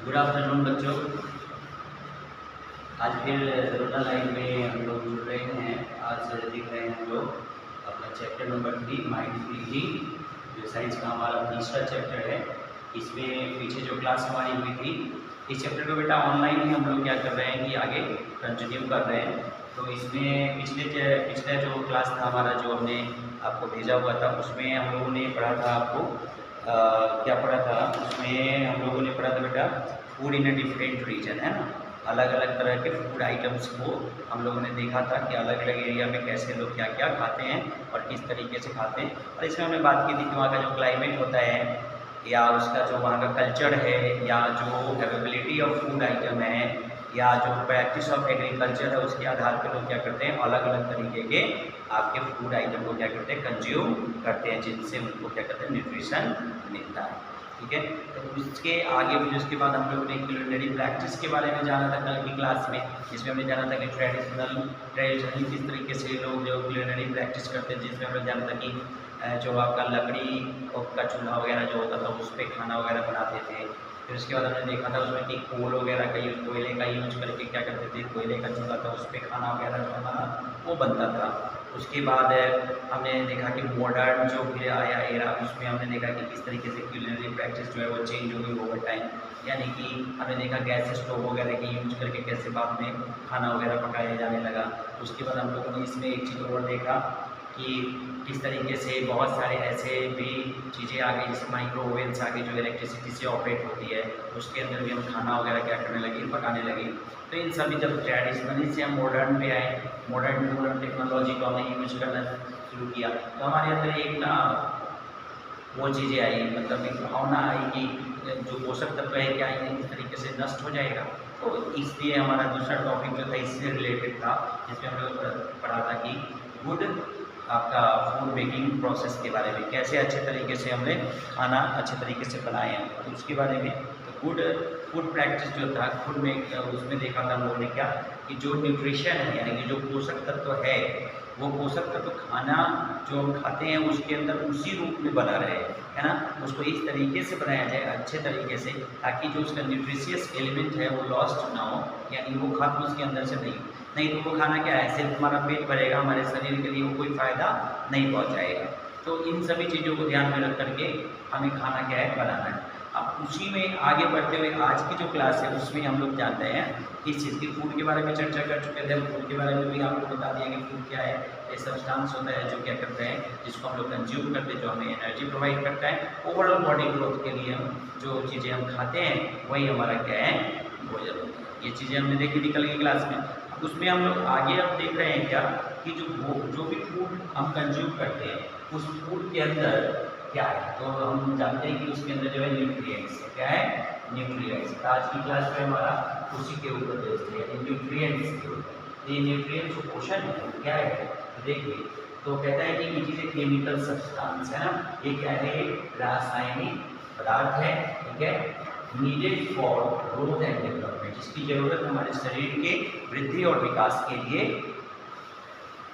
Good afternoon बच्चों। आज फिर कोरोना लाइन में हम लोग जुड़ रहे हैं। आज देख रहे हैं हम लोग अपना चैप्टर नंबर 3 माइंड फ्री, जो साइंस का हमारा तीसरा चैप्टर है। इसमें पीछे जो क्लास हमारी हुई थी, इस चैप्टर को बेटा ऑनलाइन ही हम लोग क्या कर रहे हैं कि आगे कंटिन्यू कर रहे हैं। तो इसमें पिछले जो क्लास था हमारा, जो हमने आपको भेजा हुआ था, उसमें हम लोगों ने पढ़ा था आपको क्या पढ़ा था। उसमें हम लोगों ने पढ़ा था बेटा food in a different region, है ना। अलग अलग तरह के फूड आइटम्स को हम लोगों ने देखा था कि अलग अलग एरिया में कैसे लोग क्या क्या खाते हैं और किस तरीके से खाते हैं। और इसमें हमने बात की थी कि वहाँ का जो क्लाइमेट होता है, या उसका जो वहाँ का कल्चर है, या जो अवेलेबिलिटी ऑफ फूड आइटम है, या जो प्रैक्टिस ऑफ एग्रीकल्चर है, उसके आधार पर लोग क्या करते हैं, अलग अलग तरीके के आपके फूड आइटम को क्या करते हैं, कंज्यूम करते हैं, जिनसे उनको क्या करते हैं, न्यूट्रिशन मिलता है। ठीक है। तो उसके आगे फिर उसके बाद हम लोगों ने क्यूलिनरी प्रैक्टिस के बारे में जाना था कल की क्लास में, जिसमें हमने जाना था कि ट्रेडिशनली किस तरीके से लोग जो क्यूलिनरी प्रैक्टिस करते हैं, जिसमें हमने जाना था कि जो आपका लकड़ी का चूल्हा वगैरह जो होता था उस पर खाना वगैरह बनाते थे। फिर उसके बाद हमने देखा था उसमें कि कोल वगैरह का यूज, कोयले का यूज करके क्या करते थे, कोयले का चूल्हा था, उस पर खाना वगैरह जो हमारा वो बनता था। उसके बाद हमने देखा कि मॉडर्न जो फिर आया एरा, उसमें हमने देखा कि किस तरीके से क्यूलिनरी प्रैक्टिस जो है वो चेंज हो गई ओवर टाइम। यानी कि हमने देखा गैस स्टोव वगैरह की यूज करके कैसे बाद में खाना वगैरह पकाया जाने लगा। उसके बाद हम लोगों ने इसमें एक चीज़ और देखा कि किस तरीके से बहुत सारे ऐसे भी चीज़ें आ गई, जैसे माइक्रोवेव्स आ गई जो इलेक्ट्रिसिटी से ऑपरेट होती है, उसके अंदर भी हम खाना वगैरह क्या करने लगे, पकाने लगे। तो इन सभी जब ट्रेडिशनली से हम मॉडर्न पे आए, मॉडर्न टेक्नोलॉजी को हमने यूज करना शुरू किया, तो हमारे अंदर एक ना वो चीज़ें आई, मतलब एक भावना आई कि जो पोषक तत्व है क्या है इस तरीके से नष्ट हो जाएगा। तो इसलिए हमारा दूसरा टॉपिक जो था इससे रिलेटेड था, जिसमें हम लोग पढ़ा था कि गुड आपका फूड मेकिंग प्रोसेस के बारे में, कैसे अच्छे तरीके से हमने खाना अच्छे तरीके से बनाए हैं, तो उसके बारे में। तो गुड फूड प्रैक्टिस जो था फूड में, उसमें देखा था हम लोगों ने क्या कि जो न्यूट्रिशन है, यानी कि जो पोषक तत्व है, वो पोषक तत्व खाना जो हम खाते हैं उसके अंदर उसी रूप में बना रहे, है ना। उसको इस तरीके से बनाया जाए अच्छे तरीके से, ताकि जो उसका न्यूट्रिशियस एलिमेंट है वो लॉस्ट ना हो, यानी वो खत्म उसके अंदर से नहीं तो वो खाना क्या है, सिर्फ हमारा पेट भरेगा, हमारे शरीर के लिए वो कोई फ़ायदा नहीं पहुंचाएगा। तो इन सभी चीज़ों को ध्यान में रख करके हमें खाना क्या है, बनाना है। अब उसी में आगे बढ़ते हुए आज की जो क्लास है उसमें हम लोग जानते हैं इस चीज़ की, फूड के बारे में चर्चा कर चुके थे। हम फूड के बारे में भी आपको बता दिया कि फूड क्या है, ये सब्सटेंस होता है जो क्या करते हैं, जिसको हम लोग कंज्यूम करते हैं, जो हमें एनर्जी प्रोवाइड करता है। ओवरऑल बॉडी ग्रोथ के लिए हम जो चीज़ें हम खाते हैं वही हमारा क्या है, भोजन होता है। ये चीज़ें हमने देखी थी कल की क्लास में। उसमें हम लोग आगे अब देख रहे हैं क्या कि जो भी फूड हम कंज्यूम करते हैं उस फूड के अंदर क्या है, तो हम जानते हैं कि उसके अंदर जो है न्यूट्रिएंट्स, क्या है, न्यूट्रिएंट्स। आज की क्लास में हमारा उसी के ऊपर बेस्ड है, न्यूट्रिएंट्स के ऊपर। ये न्यूट्रिएंट्स जो पोषण है क्या है, देखिए तो कहता है कि it is a chemical substance, है ना। ये क्या है, रासायनिक पदार्थ है, ठीक है, needed for growth and development, जिसकी जरूरत हमारे शरीर के वृद्धि और विकास के लिए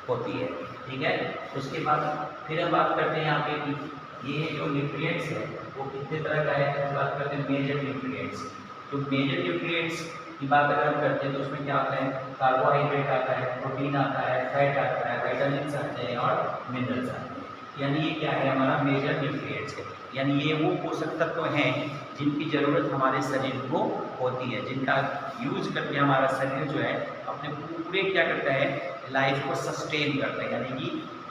होती है, ठीक है। उसके बाद फिर हम बात करते हैं यहाँ पे कि ये जो न्यूट्रिएंट्स है वो कितने तरह का है। तो बात करते हैं मेजर न्यूट्रिएंट्स। तो मेजर न्यूट्रिएंट्स की बात अगर हम करते हैं तो उसमें क्या आता है, कार्बोहाइड्रेट आता है, प्रोटीन आता है, फैट आता है, विटामिन्स आते हैं और मिनरल्स आते हैं। यानी ये क्या है, हमारा मेजर न्यूट्रिएंट्स है। यानी ये वो पोषक तत्व हैं जिनकी ज़रूरत हमारे शरीर को होती है, जिनका यूज करके हमारा शरीर जो है अपने पूरे क्या करता है, लाइफ को सस्टेन करता है। यानी कि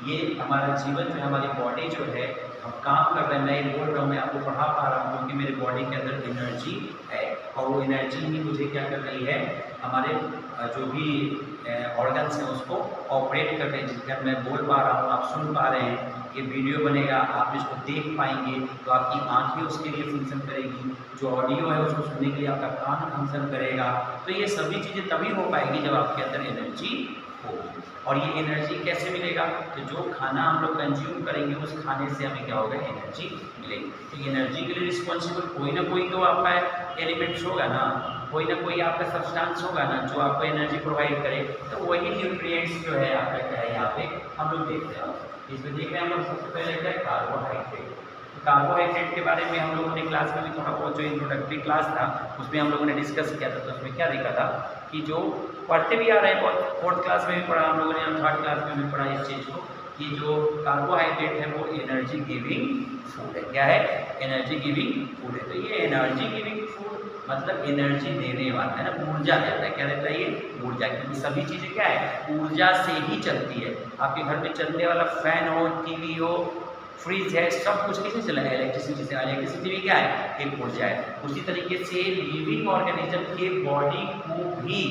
ये हमारा जीवन जो है, हमारी बॉडी जो है, हम काम कर रहे हैं, मैं बोल रहा हूँ, मैं आपको पढ़ा पा रहा हूँ क्योंकि मेरे बॉडी के अंदर एनर्जी है, और वो एनर्जी ही मुझे क्या कर रही है, हमारे जो भी ऑर्गन्स हैं उसको ऑपरेट कर रहे हैं। जिसका मैं बोल पा रहा हूँ, आप सुन पा रहे हैं, ये वीडियो बनेगा, आप इसको देख पाएंगे तो आपकी आंखें उसके लिए फंक्शन करेगी, जो ऑडियो है उसको सुनने के लिए आपका कान फंक्शन करेगा। तो ये सभी चीज़ें तभी हो पाएगी जब आपके अंदर एनर्जी हो। और ये एनर्जी कैसे मिलेगा, तो जो खाना हम लोग कंज्यूम करेंगे उस खाने से हमें क्या होगा, एनर्जी मिलेगी। तो एनर्जी के लिए रिस्पॉन्सिबल कोई ना कोई तो आपका एलिमेंट्स होगा ना, कोई ना कोई आपका सब्सटेंस होगा ना जो आपको एनर्जी प्रोवाइड करे। तो वही न्यूट्रिएंट्स जो है आपका क्या है, यहाँ पे हम लोग देखते हैं। इसमें देख रहे हैं हम लोग सबसे पहले क्या है, कार्बोहाइड्रेट। कार्बोहाइड्रेट के बारे में हम लोगों ने क्लास में भी थोड़ा बहुत जो इंट्रोडक्टरी क्लास था उसमें हम लोगों ने डिस्कस किया था। तो उसमें क्या देखा था कि जो पढ़ते भी आ रहे हैं, बहुत फोर्थ क्लास में भी पढ़ा हम लोगों ने, थर्ड क्लास में भी पढ़ा इस चीज़ को कि जो कार्बोहाइड्रेट है वो एनर्जी गिविंग फूड है। क्या है? एनर्जी गिविंग फूड है। तो ये एनर्जी गिविंग फूड मतलब एनर्जी देने वाला है ना, ऊर्जा देता है। क्या देता है? ये ऊर्जा, क्योंकि सभी चीज़ें क्या है? ऊर्जा से ही चलती है। आपके घर में चलने वाला फैन हो, टीवी हो, फ्रिज है, सब कुछ किससे चला है? इलेक्ट्रिसिटी से। इलेक्ट्रिसिटी भी क्या है? एक ऊर्जा है। उसी तरीके से लिविंग ऑर्गेनिज्म के बॉडी को भी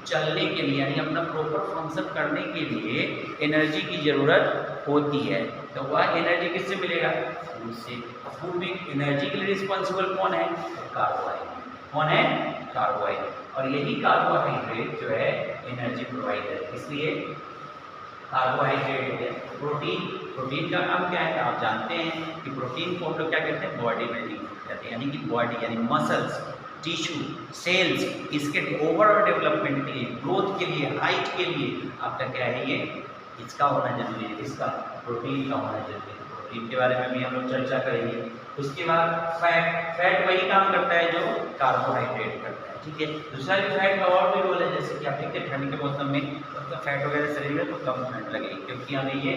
चलने के लिए यानी अपना प्रॉपर फंक्शन करने के लिए एनर्जी की ज़रूरत होती है। तो वह एनर्जी किससे मिलेगा? फूड से। फूड में एनर्जी के लिए रिस्पॉन्सिबल कौन है? कार्बोहाइड्रेट। कौन है? कार्बोहाइड्रेट। और यही कार्बोहाइड्रेट जो है एनर्जी प्रोवाइडर। इसलिए कार्बोहाइड्रेट है। प्रोटीन का काम क्या है? आप जानते हैं कि प्रोटीन को हम लोग क्या कहते हैं? बॉडी बिल्डिंग कहते हैं। यानी कि बॉडी यानी मसल्स, टिश्यू, सेल्स, इसके ओवरऑल डेवलपमेंट के लिए, ग्रोथ के लिए, हाइट के लिए आपका क्या है? ये इसका होना जरूरी है। इसका प्रोटीन का होना जरूरी है। प्रोटीन के बारे में भी हम लोग चर्चा करेंगे। उसके बाद फैट वही काम करता है जो कार्बोहाइड्रेट करता है। ठीक है। दूसरा भी फैट का और भी रोल है, जैसे कि आप देखते हैं ठंड के मौसम में तो फैट वगैरह शरीर में तो कम ठंड लगेगी, क्योंकि हमें ये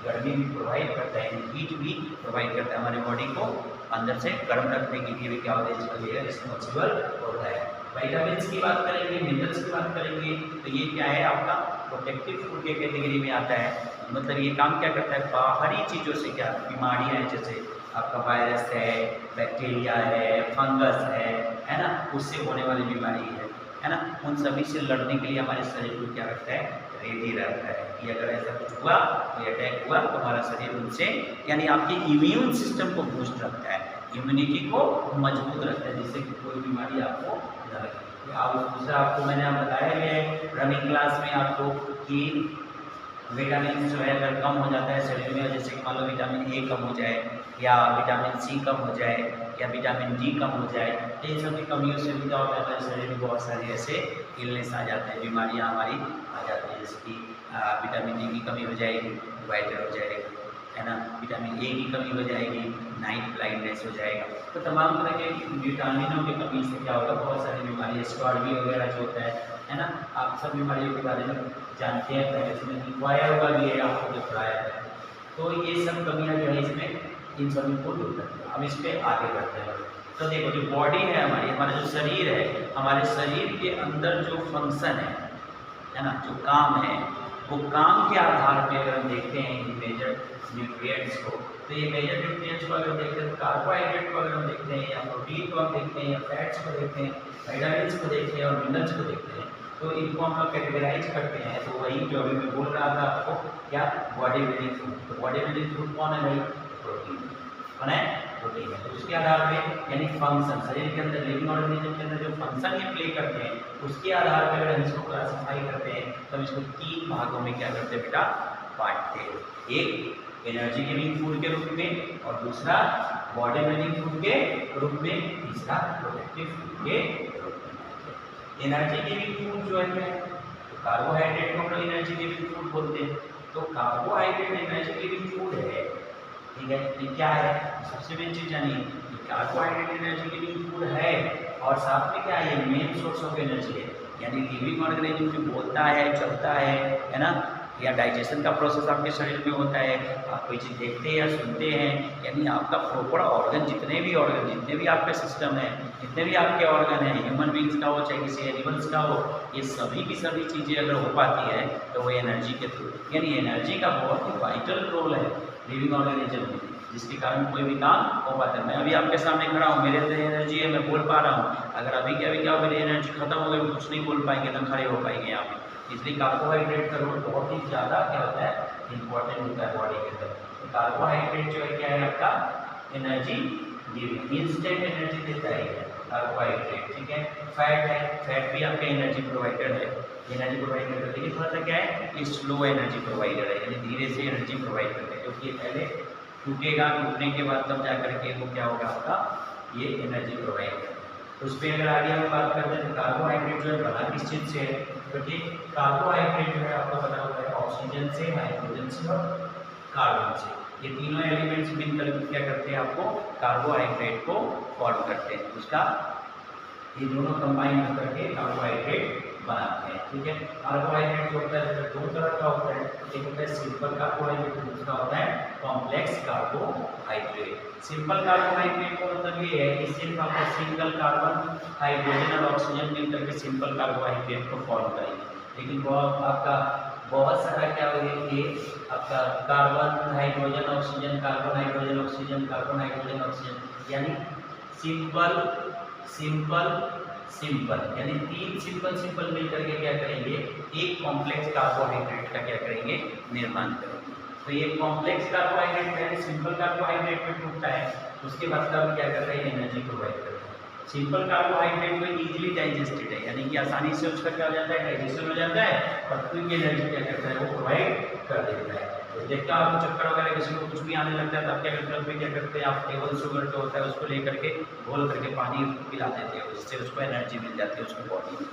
गर्मी भी प्रोवाइड करता है, हीट भी प्रोवाइड करता है। हमारे बॉडी को अंदर से गर्म रखने के लिए भी क्या होता है? इसका लिए रिस्पॉन्सिबल होता है। विटामिन्स की बात करेंगे, मिनरल्स की बात करेंगे, तो ये क्या है? आपका प्रोटेक्टिव फूड के कैटेगरी में आता है। मतलब ये काम क्या करता है? बाहरी चीज़ों से, क्या बीमारियाँ हैं, जैसे आपका वायरस है, बैक्टीरिया है, फंगस है ना, उससे होने वाली बीमारी है ना, उन सभी से लड़ने के लिए हमारे शरीर को क्या रखता है? रेडी रहता है कि अगर ऐसा कुछ हुआ, कोई अटैक हुआ तो हमारा शरीर उनसे यानी आपके इम्यून सिस्टम को बूस्ट रखता है, इम्यूनिटी को मजबूत रखता है, जिससे कि कोई बीमारी आपको न लगे। आप दूसरा आपको मैंने बताया है रनिंग क्लास में आपको कि विटामिन जो है अगर कम हो जाता है शरीर में, जैसे कि मान लो विटामिन ए कम हो जाए या विटामिन सी कम हो जाए या विटामिन डी कम हो जाए, तो इन सभी कमियों से भी क्या होता है? हमारे शरीर में बहुत सारे ऐसे इलनेस आ जाते हैं, बीमारियां हमारी आ जाती हैं। जैसे कि विटामिन डी की कमी हो जाएगी, वाइटर हो जाएगी, है ना, विटामिन ए की कमी हो जाएगी, नाइट ब्लाइंडनेस हो जाएगा। तो तमाम तरह के विटामिनों की कमी से क्या होगा? बहुत सारी बीमारी, स्कॉर्बी वगैरह जो होता है ना, आप सब बीमारियों के बारे में जानते हैं, पहले इसमें लिखवाया हुआ भी है, आपको जो पढ़ाया है। तो ये सब कमियाँ जो है इसमें इन सभी को दूर करते हैं। अब इस पर आगे बढ़ते हैं। तो देखो जो बॉडी है हमारी, हमारा जो शरीर है, हमारे शरीर के अंदर जो फंक्शन है ना, जो काम है, वो काम के आधार पे अगर हम देखते हैं मेजर न्यूट्रिएंट्स को, तो ये मेजर न्यूट्रिएंट्स को अगर देखते हैं, तो कार्बोहाइड्रेट को अगर हम देखते हैं, या प्रोटीन को हम देखते हैं, या फैट्स को देखते हैं, विटामिन्स को देखते हैं और मिनरल्स को देखते हैं, तो इनको हम लोग कैटेगराइज करते हैं। तो वही जो अभी मैं बोल रहा था आपको, क्या? Body building food. तो बॉडी बिल्डिंग फूड कौन है भाई? प्रोटीन। कौन है? प्रोटीन है। तो उसके आधार पे यानी फंक्शन, शरीर के अंदर लिविंग ऑर्गेनिज्म के अंदर जो फंक्शन ये प्ले करते हैं, उसके आधार पर अगर हम इसको क्लासीफाई करते हैं तो हम इसको 3 भागों में क्या करते हैं बेटा? बांटते हैं। एक एनर्जी गिविंग फूड के रूप में, और दूसरा बॉडी बिल्डिंग फूड के रूप में, तीसरा प्रोटेक्टिव फूड के रूप में। एनर्जी गिविंग फूड जो है कार्बोहाइड्रेट को हम लोग एनर्जी गिविंग फूड बोलते हैं। तो कार्बोहाइड्रेट एनर्जी गिविंग फूड है, ठीक है। ये क्या है? सबसे मेन चीज जानिए, कार्बोहाइड्रेट एनर्जी गिविंग फूड है, और साथ में क्या है? ये मेन सोर्स ऑफ एनर्जी है। यानी लिविंग ऑर्गेनिज्म जो बोलता है, चलता है ना, या डाइजेशन का प्रोसेस आपके शरीर में होता है, आप कोई चीज़ देखते हैं या सुनते हैं, यानी आपका प्रॉपर ऑर्गन, जितने भी आपके सिस्टम है, जितने भी आपके ऑर्गन हैं, ह्यूमन बींग्स का हो चाहे किसी एनिमल्स का हो, ये सभी की सभी चीज़ें अगर हो पाती है तो वो एनर्जी के थ्रू, यानी एनर्जी का बहुत ही वाइटल रोल है लिविंग ऑर्गेनिज्म में, जिसके कारण कोई भी काम हो पाता है। मैं अभी आपके सामने खड़ा हूँ, मेरे अंदर एनर्जी है, मैं बोल पा रहा हूँ। अगर अभी क्या मेरी एनर्जी खत्म हो गई, कुछ नहीं बोल पाएंगे, ना खड़े हो पाएंगे यहाँ पे। इसलिए कार्बोहाइड्रेट का रोल बहुत ही ज़्यादा क्या होता है? इंपॉर्टेंट होता है बॉडी के अंदर। तो कार्बोहाइड्रेट जो है क्या है? आपका एनर्जी गिविंग, इंस्टेंट एनर्जी देता है कार्बोहाइड्रेट, ठीक है। फैट है, फैट भी आपका एनर्जी प्रोवाइडर है, एनर्जी प्रोवाइड करता है, लेकिन थोड़ा सा क्या है? ये स्लो एनर्जी प्रोवाइडर है, यानी धीरे से एनर्जी प्रोवाइड करता है, क्योंकि ये पहले टूटेगा, टूटने के बाद तब जा करके वो क्या होगा? आपका ये एनर्जी प्रोवाइड करता है। उस पर अगर आगे हम बात करते हैं तो कार्बोहाइड्रेट जो है बना किस चीज़ से है? क्योंकि कार्बोहाइड्रेट जो है आपको पता होगा है ऑक्सीजन से, हाइड्रोजन से और कार्बन से। ये तीनों एलिमेंट्स मिलकर क्या करते हैं, आपको कार्बोहाइड्रेट को फॉर्म करते हैं। उसका ये दोनों कंबाइन होकर के कार्बोहाइड्रेट बनाते हैं। ठीक है, कार्बोहाइड्रेट जो होता है दो तरह का होता है, एक होता है सिंपल कार्बोहाइड्रेट, दूसरा होता है कॉम्प्लेक्स कार्बोहाइड्रेट। सिंपल कार्बोहाइड्रेट का मतलब ये है कि सिर्फ आपका सिंगल कार्बन, हाइड्रोजन और ऑक्सीजन मिलकर के सिंपल कार्बोहाइड्रेट को फॉर्म करेंगे। लेकिन बहुत आपका बहुत सारा क्या हो गया कि आपका carbon hydrogen oxygen, carbon hydrogen oxygen, carbon hydrogen oxygen, यानी सिंपल सिंपल सिंपल, यानी तीन सिंपल मिलकर के क्या करेंगे, एक कॉम्प्लेक्स कार्बोहाइड्रेट का क्या करेंगे, निर्माण करेंगे। तो ये कॉम्प्लेक्स कार्बोहाइड्रेट पहले सिंपल कार्बोहाइड्रेट में टूटता है, उसके बाद तब क्या करता है, एनर्जी प्रोवाइड करता है। सिंपल कार्बोहाइड्रेट में इजीली डाइजेस्टेड है, यानी कि आसानी से उसका क्या हो जाता है, डाइजेशन हो जाता है और क्विक एनर्जी क्या करता है, वो प्रोवाइड कर देता है। तो देखते हो आपको चक्कर वगैरह किसी को कुछ भी आने लगता है तो आप क्या करते हैं, क्या करते हैं आप, टेबल शुगर जो होता है उसको लेकर के घोल करके पानी पिला देते हैं, उससे उसको एनर्जी मिल जाती है उसको बॉडी में,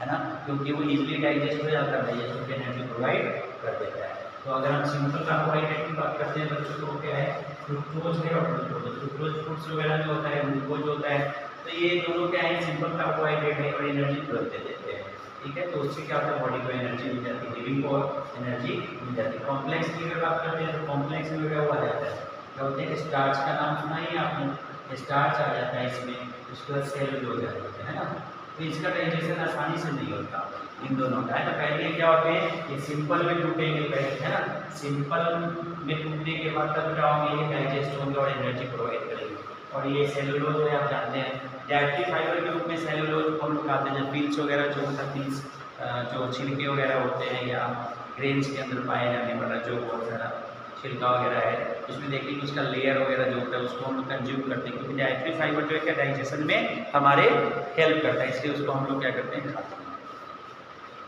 है ना, क्योंकि वो इजीली डाइजेस्ट हो जाता है, डाइजेशन की एनर्जी प्रोवाइड कर देता है। तो अगर हम सिंपल कार्बोहाइड्रेट की बात करते हैं बच्चों को क्या है, फ्रुक्टोज है और ग्लूकोज। फ्रुक्टोज फ्रूट्स वगैरह जो होता है, ग्लूकोज होता है, तो ये दोनों क्या है, सिंपल कार्बोहाइड्रेट है और एनर्जी तुरंत दे देते हैं। ठीक है, तो उससे क्या होता है, बॉडी को एनर्जी मिल जाती है, लिविंग को एनर्जी मिल जाती है। कॉम्प्लेक्स की अगर बात करते हैं तो कॉम्प्लेक्स में क्या हुआ जाता है, क्या होते हैं, स्टार्च का नाम सुना ही आपने, स्टार्च आ जाता है इसमें, उसके बाद सेलुलोज आ जाता है ना। तो इसका डाइजेशन आसानी से नहीं होता इन दोनों का, है ना। पहले क्या होते हैं, ये सिंपल में टूटेंगे पहले, है ना, सिंपल में टूटने के बाद तब क्या होंगे, ये डाइजेस्ट होंगे और एनर्जी प्रोवाइड करेंगे। और ये सेलुलोज है, आप जानते हैं डायरेक्टली फाइबर के रूप में सेलुलोज को हम लोग खाते हैं। जब पील्स वगैरह जो होता है, पील्स जो छिलके वगैरह होते हैं या ग्रेन्स के अंदर पाए जाने वाला जो बहुत सारा छिलका वगैरह है, उसमें देखिए कि उसका लेयर वगैरह जो होता है उसको हम लोग कंज्यूम करते हैं, क्योंकि डायरेक्टली फाइबर जो है क्या डाइजेशन में हमारे हेल्प करता है, इसलिए उसको हम लोग क्या करते हैं, खाते हैं।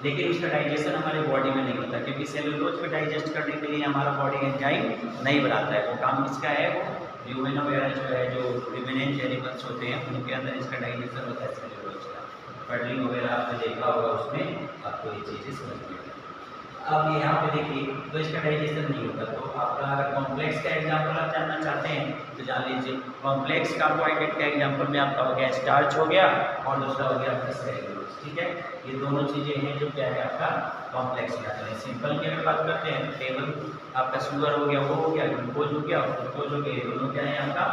लेकिन उसका डाइजेशन हमारे बॉडी में नहीं होता, क्योंकि सेलुलोज को डाइजेस्ट करने के लिए हमारा बॉडी एंजाइम नहीं बनाता है। वो काम किसका है, वो ह्यूमन वगैरह जो है, जो रिमेनेंट एनिमल्स होते हैं उनके अंदर इसका डाइजेशन होता है सेलुलोज का। पैडलिंग वगैरह आपने देखा होगा, उसमें आपको ये चीज़ें समझ में आएगी। अब यहाँ पे देखिए तो इसका डाइजेशन नहीं होता। तो आपका अगर कॉम्प्लेक्स का एग्जाम्पल आप जानना चाहते हैं तो जान लीजिए, कॉम्प्लेक्स कार्बोहाइड्रेट का एग्जाम्पल में आपका हो गया स्टार्च हो गया और दूसरा हो गया आपका सेलुलोज। ठीक है, ये दोनों चीज़ें हैं जो क्या है आपका कॉम्प्लेक्स में आते हैं। सिंपल की अगर बात करते हैं, टेबल आपका शुगर हो गया, वो हो गया, ग्लूकोज हो गया, फ्रुक्टोज हो गया, ये दोनों क्या है आपका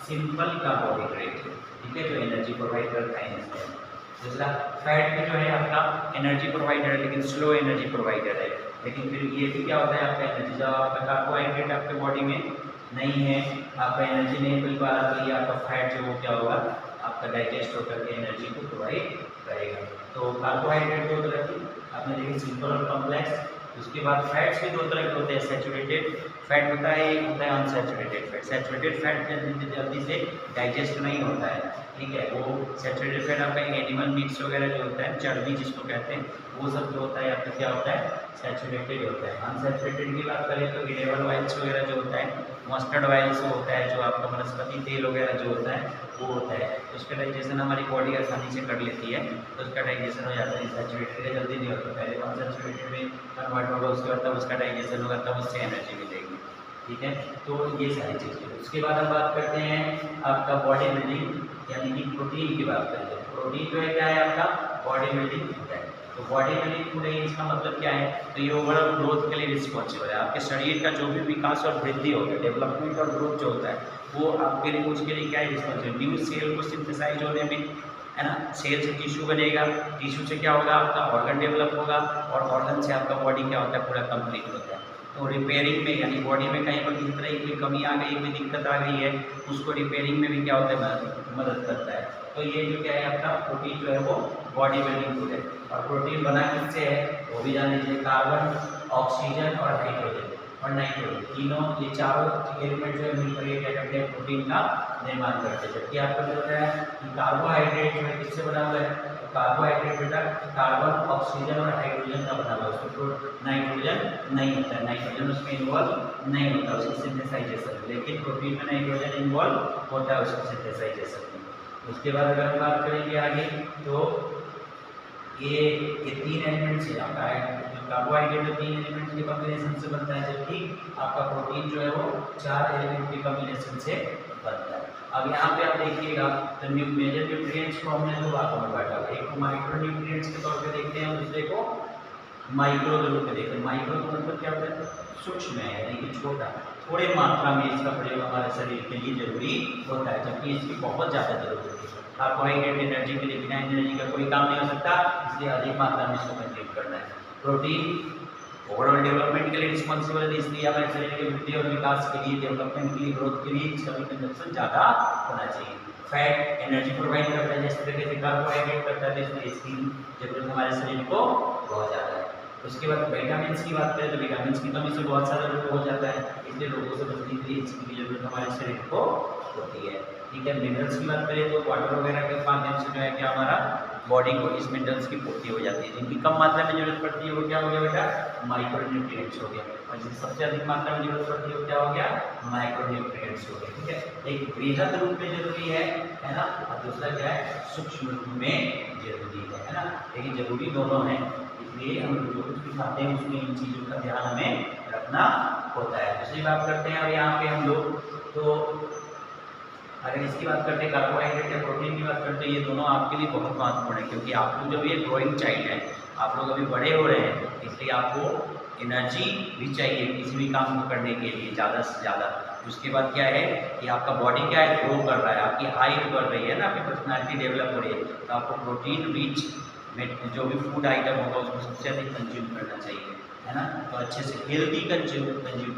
सिंपल कार्बोहाइड्रेट। ठीक है, जो एनर्जी प्रोवाइड करता है इसमें। दूसरा फैट भी जो है आपका एनर्जी प्रोवाइडर है, लेकिन स्लो एनर्जी प्रोवाइडर है। लेकिन फिर ये भी क्या होता है आपका एनर्जी, जब आपका कार्बोहाइड्रेट आपके बॉडी में नहीं है, आपका एनर्जी नहीं मिल पा रहा, तो ये आपका फैट जो वो क्या होगा, आपका डाइजेस्ट होकर के एनर्जी को प्रोवाइड करेगा। तो कार्बोहाइड्रेट दो तरह की आपने देखी, सिंपल और कॉम्प्लेक्स। उसके बाद फैट्स भी दो तरह के होते हैं, सैचुरेटेड फैट होता है, एक होता है अनसैचुरेटेड फैट। सैचुरेटेड फैट जल्दी से डाइजेस्ट नहीं होता है। ठीक है, वो सैचुरेटेड फैट आपका एनिमल मीट्स वगैरह जो होता है, चर्बी जिसको कहते हैं, वो सब जो होता है आपका क्या होता है, सैचुरेटेड होता है। अनसैचुरेटेड की बात करें तो इडेबल ऑयल्स वगैरह जो होता है, मस्टर्ड ऑयल्स होता है, जो आपका वनस्पति तेल वगैरह जो होता है वो होता है, उसका डाइजेशन हमारी बॉडी आसानी से कर लेती है, तो उसका डाइजेशन हो जाता है। सैचुरेटेड का जल्दी नहीं होता, पहले अनसैचुरेटेड में कन्वर्ट होगा, उसके बाद तब उसका डाइजेशन होगा, तब उससे एनर्जी मिलेगी। ठीक है, तो ये सारी चीज़ें। उसके बाद हम बात करते हैं आपका बॉडी बिल्डिंग, यानी कि प्रोटीन की बात करें। प्रोटीन जो है क्या है आपका बॉडी बिल्डिंग होता है। तो बॉडी बिल्डिंग पूरे इसका मतलब क्या है, तो ये ओवरऑल ग्रोथ के लिए रिस्पॉन्सिबल है। आपके शरीर का जो भी विकास और वृद्धि होगा, डेवलपमेंट और ग्रोथ जो होता है, वो आपके लिए उसके लिए क्या है रिस्पॉन्सिबल, न्यू सेल को सिंथेसाइज होने में, है ना। सेल से टिश्यू बनेगा, टिश्यू से क्या होगा आपका ऑर्गन डेवलप होगा, और ऑर्गन से आपका बॉडी क्या होता है पूरा कंप्लीट होता है। तो रिपेयरिंग में, यानी बॉडी में कहीं पर किसी तरह की कोई कमी आ गई, कोई दिक्कत आ गई है, उसको रिपेयरिंग में भी क्या होता है मदद करता है। तो ये जो क्या है आपका प्रोटीन जो है वो बॉडी बिल्डिंग फूड है। और प्रोटीन बना किससे है वो भी जान लीजिए, कार्बन, ऑक्सीजन और हाइड्रोजन और नाइट्रोजन, तीनों ये चारों एलिमेंट जो है मिलकर ये क्या करते हैं प्रोटीन का निर्माण करते हैं। जबकि आपको जो होता है कि कार्बोहाइड्रेट जो है किससे बना हुआ है, कार्बोहाइड्रेट बेटा कार्बन, ऑक्सीजन और हाइड्रोजन का बना हुआ है, उसमें नाइट्रोजन नहीं होता है, नाइट्रोजन उसमें इन्वॉल्व नहीं होता उसकी सिंथेसाइजेशन में, लेकिन प्रोटीन में नाइट्रोजन इन्वॉल्व होता है उसकी सिंथेसाइजेशन में। उसके बाद अगर हम बात करेंगे आगे, तो ये 3 एलिमेंट्स है आपका। कार्बोहाइड्रेट जो 3 एलिमेंट्स के कॉम्बिनेशन से बनता है, जबकि आपका प्रोटीन जो है वो 4 एलिमेंट के कॉम्बिनेशन से बनता है। अब यहाँ पे आप देखिएगा तो मेजर न्यूट्रिएंट्स को हमने दो भागों में बांटा है, एक को माइक्रो न्यूट्रिएंट्स के तौर पे देखते हैं, दूसरे को माइक्रो के रूप में देखते हैं। माइक्रो का मतलब क्या होता है? सूक्ष्म है, यानी कि छोटा, थोड़े मात्रा में इसका प्रयोग हमारे शरीर के लिए जरूरी होता है, जबकि इसकी बहुत ज़्यादा जरूरत होती है। कार्बोहाइड्रेट एनर्जी के लिए, बिना एनर्जी का कोई काम नहीं हो सकता, इसलिए अधिक मात्रा में इसको कंज्यूम करना है। प्रोटीन ओवरऑल डेवलपमेंट के लिए रिस्पॉन्सिबल है, इसलिए हमारे शरीर के वृद्धि और विकास के लिए, डेवलपमेंट के लिए, ग्रोथ के लिए इसका भी कंजप्शन ज़्यादा होना चाहिए। फैट एनर्जी प्रोवाइड करता है, जिस तरीके से कार्बोहाइड्रेट करता है, तो इसलिए इसकी जरूरत हमारे शरीर को बहुत ज़्यादा है। उसके बाद विटामिन की बात करें तो विटामिन की कमी से बहुत सारा रोग हो जाता है, इसलिए रोगों से बचने के लिए इसकी जरूरत हमारे शरीर को होती है। ठीक है, मिनरल्स की बात करें तो वाटर वगैरह के माध्यम से जो है कि हमारा बॉडी को इस मिनरल्स की पूर्ति हो जाती है। जिनकी कम मात्रा में जरूरत पड़ती है वो क्या हो गया बेटा? माइक्रो न्यूट्रिएंट्स हो गया, और जिसकी सबसे अधिक मात्रा में जरूरत पड़ती है वो क्या हो गया? माइक्रो न्यूट्रिएंट्स हो गया। ठीक है, एक बृहद रूप में जरूरी है ना, और दूसरा क्या है? सूक्ष्म रूप में जरूरी है ना, लेकिन जरूरी दोनों है, इसलिए हम जो कुछ भी खाते हैं उसमें इन चीज़ों का ध्यान हमें रखना होता है। दूसरी बात करते हैं अब यहाँ पे हम लोग, तो अगर इसकी बात करते हैं कार्बोहाइड्रेट या प्रोटीन की बात करते हैं, ये दोनों आपके लिए बहुत महत्वपूर्ण है, क्योंकि आप लोग जब ये ग्रोइंग चाइल्ड है, आप लोग अभी बड़े हो रहे हैं, इसलिए आपको एनर्जी भी चाहिए किसी भी काम को करने के लिए ज़्यादा से ज़्यादा। उसके बाद क्या है कि आपका बॉडी क्या है? ग्रो कर रहा है, आपकी हाइट बढ़ रही है ना, आपकी पर्सनैलिटी डेवलप हो रही है, तो आपको प्रोटीन रिच जो भी फूड आइटम होगा उसको सबसे अधिक कंज्यूम करना चाहिए, है ना। तो अच्छे से हेल्दी कंज्यूम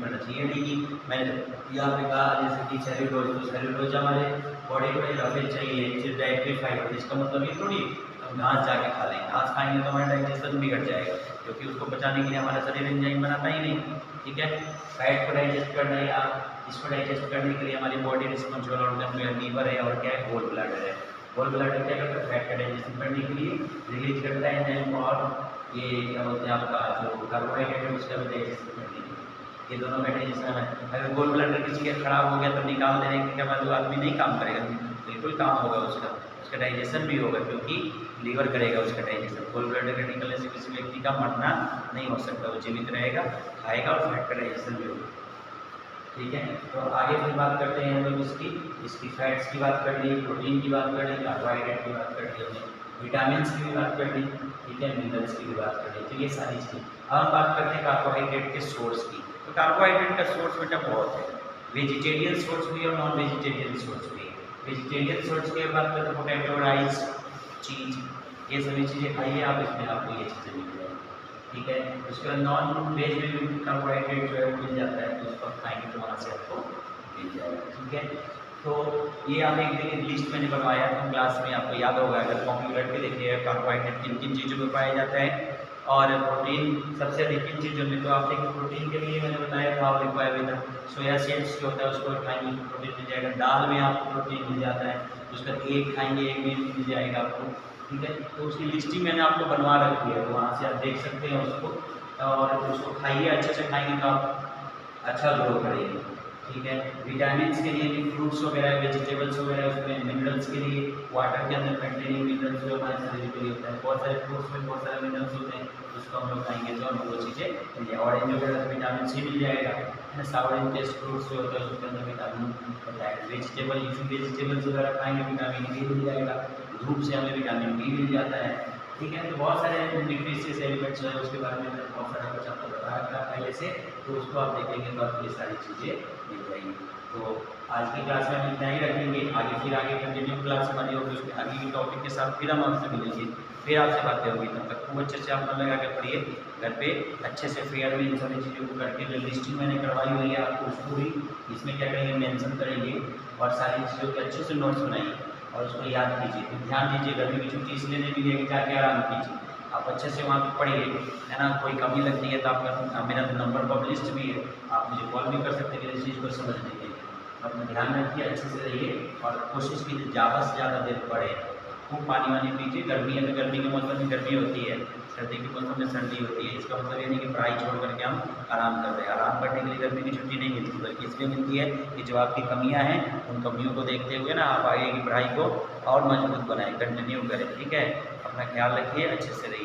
करना चाहिए, नहीं कि मैंने यहाँ पे कहा जैसे कि सेल्यूलोज, तो सेल्यूलोज हमारे बॉडी को रफेज चाहिए, सिर्फ डाइटरी फाइबर, इसका मतलब ये थोड़ी हम घास जाके खा लेंगे, घास खाएंगे तो हमारा डाइजेशन बिगड़ जाएगा, क्योंकि उसको बचाने के लिए हमारा शरीर एंजाइम बनाता ही नहीं। ठीक है, फैट को डाइजेस्ट करना है, या इसको डाइजेस्ट करने के लिए हमारी बॉडी रिस्पॉन्सिबल ऑर्गन जो है लीवर है, और क्या है? गोल ब्लैडर है। गोल ब्लैडर क्या करता है? फैट का डाइजेशन करने के लिए रिलीज करता है एंजाइम, और ये क्या बोलते हैं आपका जो कार्बोहाइड्रेट है उसका भी डाइजेशन करने के लिए, ये दोनों का डाइजेशन है। अगर गोल ब्लैडर किसी का खराब हो गया तो निकाल देने के बाद वो आदमी नहीं काम करेगा, बिल्कुल काम होगा उसका डाइजेशन भी होगा, क्योंकि लीवर करेगा उसका डाइजेशन। गोल ब्लैडर के निकलने से किसी व्यक्ति का मरना नहीं हो सकता, वो जीवित रहेगा, खाएगा और फैट का डाइजेशन भी होगा। ठीक है, तो आगे फिर बात करते हैं हम लोग इसकी फैट्स की बात कर ली, प्रोटीन की बात कर ली, कार्बोहाइड्रेट की बात कर ली हमने, विटामिन की भी बात कर ली, ठीक है, मिनरल्स की भी बात कर ली, तो ये सारी चीज़ें। अब हम बात करते हैं कार्बोहाइड्रेट के सोर्स की। तो कार्बोहाइड्रेट का सोर्स बेटा बहुत है, वेजिटेरियन सोर्स भी और नॉन वेजिटेरियन सोर्स भी। वेजिटेरियन सोर्स की बात करते हैं पोटैटो, राइस, चीज़, ये सभी चीज़ें खाइए आप, इसमें आपको ये चीज़ें मिल जाएगी। ठीक है, उसके बाद नॉन वेज में भी कार्बोहाइड्रेट जो है वो मिल जाता है, तो उसको आप खाएंगे तो वहाँ से आपको मिल जाएगा। ठीक है, तो ये आप एक दिन लिस्ट मैंने बनवाया था क्लास में, आपको याद होगा, अगर कॉपी करके देखिए कार्बोहाइड्रेट किन किन चीज़ों में पाया जाता है, और प्रोटीन सबसे अधिक किन चीज़ों में। तो आप देखिए प्रोटीन के लिए मैंने बताया था, और लिखवाया भी था, सोया सीड्स जो होता है उसको खाएंगे उसको प्रोटीन मिल जाएगा, दाल में आपको प्रोटीन मिल जाता है, उसका एग खाएंगे, एग में मिल जाएगा आपको। ठीक है, तो उसकी लिस्टिंग मैंने आपको बनवा रखी है, तो वहाँ से आप देख सकते हैं उसको, और उसको खाइए, अच्छे से खाएंगे तो आप अच्छा ग्रो करेंगे। ठीक है, विटामिन के लिए भी फ्रूट्स वगैरह, वेजिटेबल्स वगैरह, उसमें मिनरल्स के लिए वाटर के अंदर कंटेनिंग मिनरल्स जो हमारे शरीर के लिए होता है, बहुत सारे फ्रूट्स में बहुत सारे मिनरल्स होते हैं, उसको हम लोग खाएंगे तो हमें वो चीज़ें मिल जाए। ऑरेंज वगैरह विटामिन सी मिल जाएगा, है ना। सावर टेस्ट फ्रूट्स जो होता है उसके अंदर विटामिन होता है। वेजिटेबल, वेजिटेबल्स वगैरह खाएंगे विटामिन डी मिल जाएगा, धूप से हमें विटामिन डी मिल जाता है। ठीक है, तो बहुत सारे न्यूट्रिशियस एलिमेंट्स हैं, उसके बारे में बहुत सारा कुछ आपको बताया था पहले से, तो उसको आप देखेंगे तो आपको ये सारी चीज़ें मिल जाएंगी। तो आज की क्लास में हम इतना ही रखेंगे, आगे कंटिन्यू क्लास हमारी होगी, उसके आगे के टॉपिक के साथ फिर हम आपसे मिलेंगे, फिर आपसे बातें होगी। तब तक खूब अच्छे से आप मन लगा के पढ़िए, घर पे अच्छे से फेयर में इन सभी चीज़ों को करके, जो लिस्टिंग मैंने करवाई हुई है आपको उसको भी इसमें क्या करेंगे, मेंशन करेंगे, और सारी चीज़ों के अच्छे से नोट्स बनाइए और उसको याद कीजिए। तो ध्यान दीजिए, गर्मी की छुट्टी इसलिए नहीं मिली है कि जाके आराम कीजिए, आप अच्छे से वहाँ पर पढ़िए, है ना। कोई कमी लगती है तो आपका मेरा तो नंबर पब्लिश्ड भी है, आप मुझे कॉल भी कर सकते हैं इस चीज़ को समझने के लिए। अपना ध्यान रखिए, अच्छे से रहिए, और कोशिश कीजिए ज़्यादा से ज़्यादा देर पढ़े, खूब पानी वानी पीजिए। गर्मी है तो गर्मी के मौसम में गर्मी होती है, सर्दी के मौसम में सर्दी होती है, इसका मतलब ये नहीं कि पढ़ाई छोड़ करके हम आराम कर रहे हैं। आराम करने के लिए गर्मी की छुट्टी नहीं मिलती, बल्कि इसलिए मिलती है कि जो आपकी कमियां हैं उन कमियों को देखते हुए ना आप आगे की पढ़ाई को और मजबूत बनाएं, कंटिन्यू करें। ठीक है। अपना ख्याल रखिए, अच्छे से रहिए।